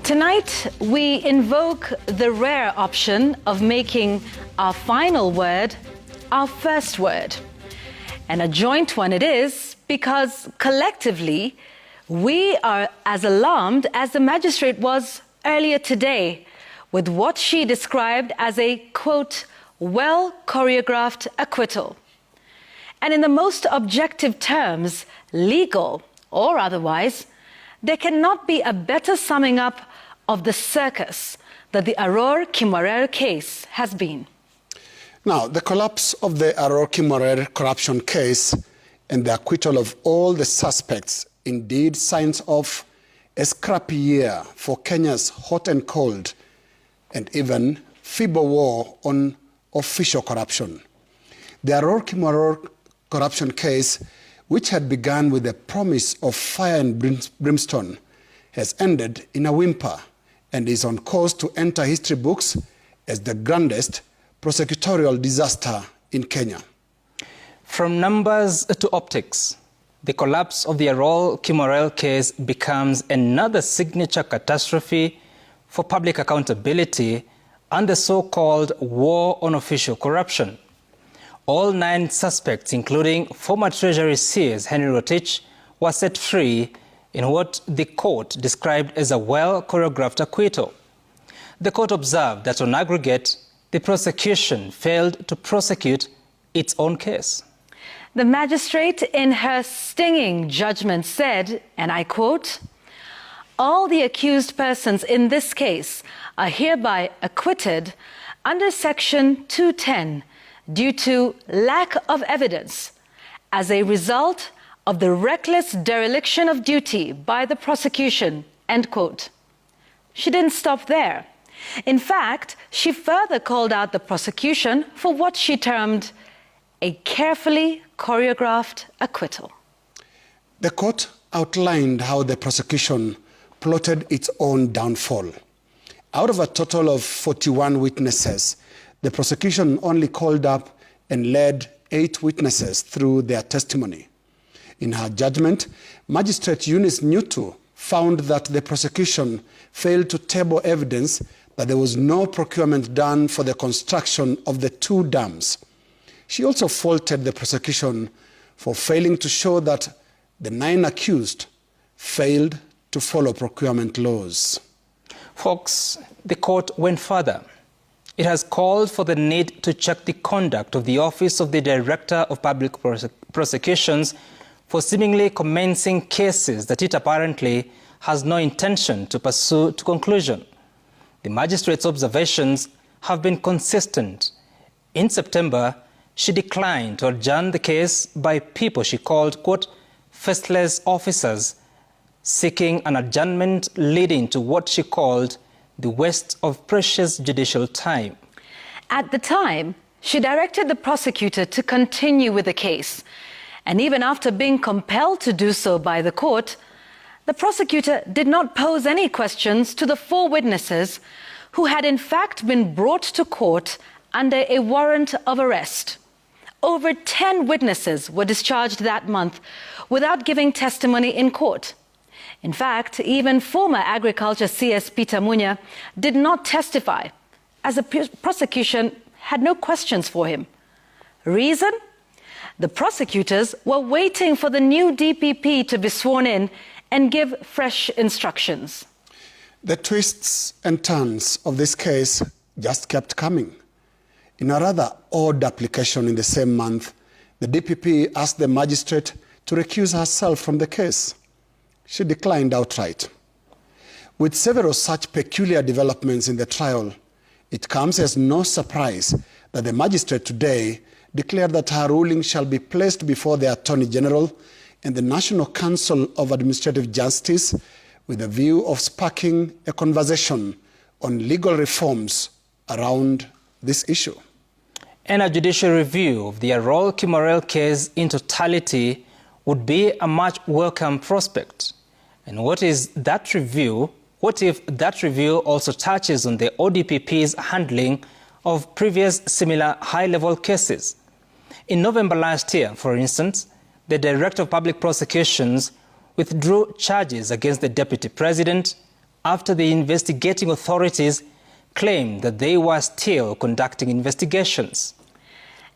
Tonight, we invoke the rare option of making our final word our first word. And a joint one it is, because collectively, we are as alarmed as the magistrate was earlier today with what she described as a, quote, well-choreographed acquittal. And in the most objective terms, legal or otherwise, there cannot be a better summing up of the circus that the Aror Kimwarer case has been. Now, the collapse of the Aror Kimwarer corruption case and the acquittal of all the suspects indeed signs off a scrappy year for Kenya's hot and cold and even feeble war on official corruption. The Aror Kimwarer corruption case, which had begun with the promise of fire and brimstone, has ended in a whimper and is on course to enter history books as the grandest prosecutorial disaster in Kenya. From numbers to optics, the collapse of the Aror Kimwarer case becomes another signature catastrophe for public accountability and the so-called war on official corruption. All 9 suspects, including former Treasury CS Henry Rotich, were set free in what the court described as a well-choreographed acquittal. The court observed that on aggregate, the prosecution failed to prosecute its own case. The magistrate, in her stinging judgment, said, and I quote, "All the accused persons in this case are hereby acquitted under Section 210 due to lack of evidence as a result of the reckless dereliction of duty by the prosecution," end quote. She didn't stop there. In fact, she further called out the prosecution for what she termed a carefully choreographed acquittal. The court outlined how the prosecution plotted its own downfall. Out of a total of 41 witnesses, the prosecution only called up and led 8 witnesses through their testimony. In her judgment, Magistrate Eunice Nyutu found that the prosecution failed to table evidence that there was no procurement done for the construction of the 2 dams. She also faulted the prosecution for failing to show that the 9 accused failed to follow procurement laws. Folks, the court went further. It has called for the need to check the conduct of the Office of the Director of Public Prosecutions for seemingly commencing cases that it apparently has no intention to pursue to conclusion. The magistrate's observations have been consistent. In September, she declined to adjourn the case by people she called, quote, faceless officers, seeking an adjournment leading to what she called the waste of precious judicial time. At the time, she directed the prosecutor to continue with the case. And even after being compelled to do so by the court, the prosecutor did not pose any questions to the 4 witnesses who had in fact been brought to court under a warrant of arrest. Over 10 witnesses were discharged that month without giving testimony in court. In fact, even former Agriculture CS Peter Munya did not testify, as the prosecution had no questions for him. Reason? The prosecutors were waiting for the new DPP to be sworn in and give fresh instructions. The twists and turns of this case just kept coming. In a rather odd application in the same month, the DPP asked the magistrate to recuse herself from the case. She declined outright. With several such peculiar developments in the trial, it comes as no surprise that the magistrate today declared that her ruling shall be placed before the Attorney General and the National Council of Administrative Justice with a view of sparking a conversation on legal reforms around this issue. And a judicial review of the Aror Kimwarer case in totality would be a much welcome prospect. And what is that review? What if that review also touches on the ODPP's handling of previous similar high-level cases? In November last year, for instance, the Director of Public Prosecutions withdrew charges against the Deputy President, after the investigating authorities claimed that they were still conducting investigations.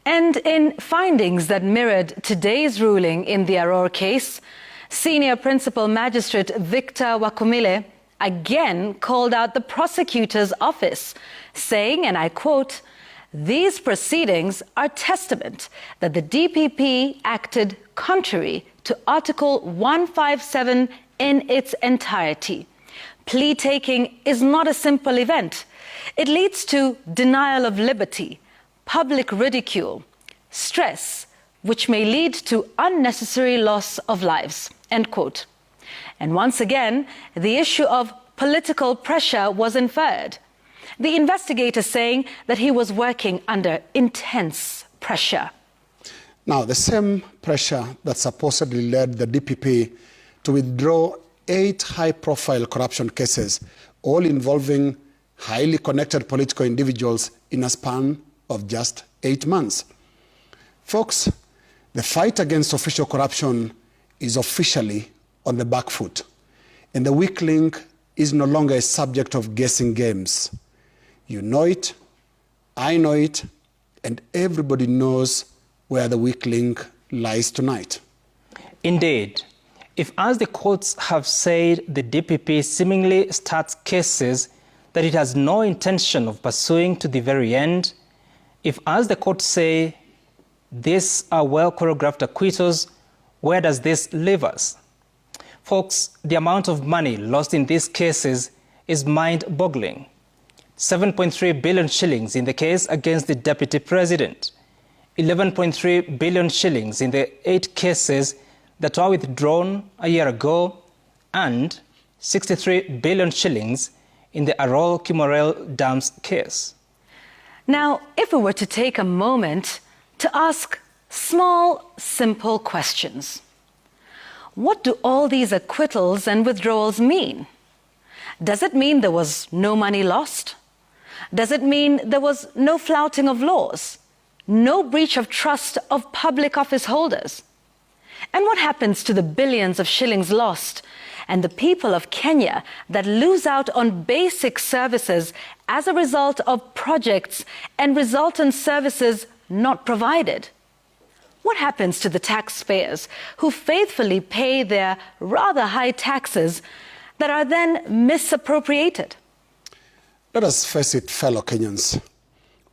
And in findings that mirrored today's ruling in the Aror case, Senior Principal Magistrate Victor Wakumile again called out the prosecutor's office, saying, and I quote, "These proceedings are testament that the DPP acted contrary to Article 157 in its entirety. Plea taking is not a simple event. It leads to denial of liberty, public ridicule, stress, which may lead to unnecessary loss of lives," end quote. And once again, the issue of political pressure was inferred. The investigator saying that he was working under intense pressure. Now, the same pressure that supposedly led the DPP to withdraw 8 high-profile corruption cases, all involving highly connected political individuals in a span of just 8 months. Folks, the fight against official corruption is officially on the back foot, and the weak link is no longer a subject of guessing games. You know it, I know it, and everybody knows where the weak link lies tonight. Indeed, if, as the courts have said, the DPP seemingly starts cases that it has no intention of pursuing to the very end, if, as the courts say, these are well-choreographed acquittals, where does this leave us? Folks, the amount of money lost in these cases is mind-boggling. 7.3 billion shillings in the case against the Deputy President, 11.3 billion shillings in the 8 cases that were withdrawn a year ago, and 63 billion shillings in the Arol Kimorel Dams case. Now, if we were to take a moment to ask small, simple questions. What do all these acquittals and withdrawals mean? Does it mean there was no money lost? Does it mean there was no flouting of laws? No breach of trust of public office holders? And what happens to the billions of shillings lost and the people of Kenya that lose out on basic services as a result of projects and resultant services not provided? What happens to the taxpayers who faithfully pay their rather high taxes that are then misappropriated? Let us face it, fellow Kenyans.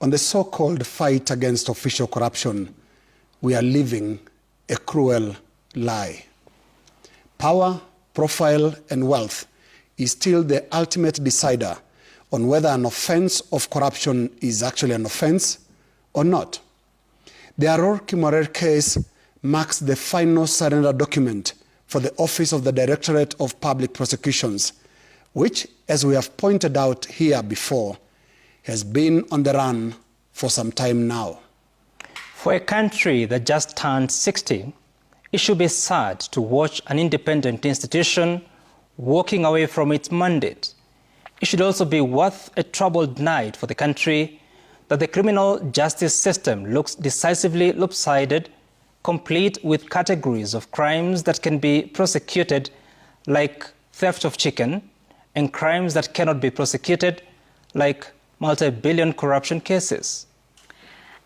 On the so-called fight against official corruption, we are living a cruel lie. Power, profile, and wealth is still the ultimate decider on whether an offense of corruption is actually an offense or not. The Aror Kimorel case marks the final surrender document for the Office of the Directorate of Public Prosecutions, which, as we have pointed out here before, has been on the run for some time now. For a country that just turned 60, it should be sad to watch an independent institution walking away from its mandate. It should also be worth a troubled night for the country that the criminal justice system looks decisively lopsided, complete with categories of crimes that can be prosecuted, like theft of chicken, and crimes that cannot be prosecuted, like multi-billion corruption cases.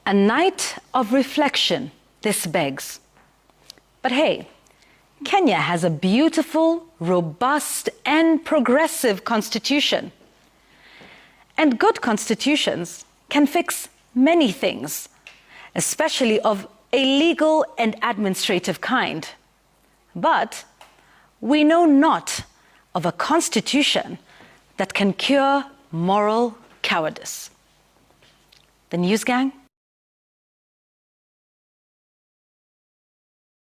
A night of reflection, this begs. But hey, Kenya has a beautiful, robust, and progressive constitution. And good constitutions can fix many things, especially of a legal and administrative kind. But we know not of a constitution that can cure moral cowardice. The News Gang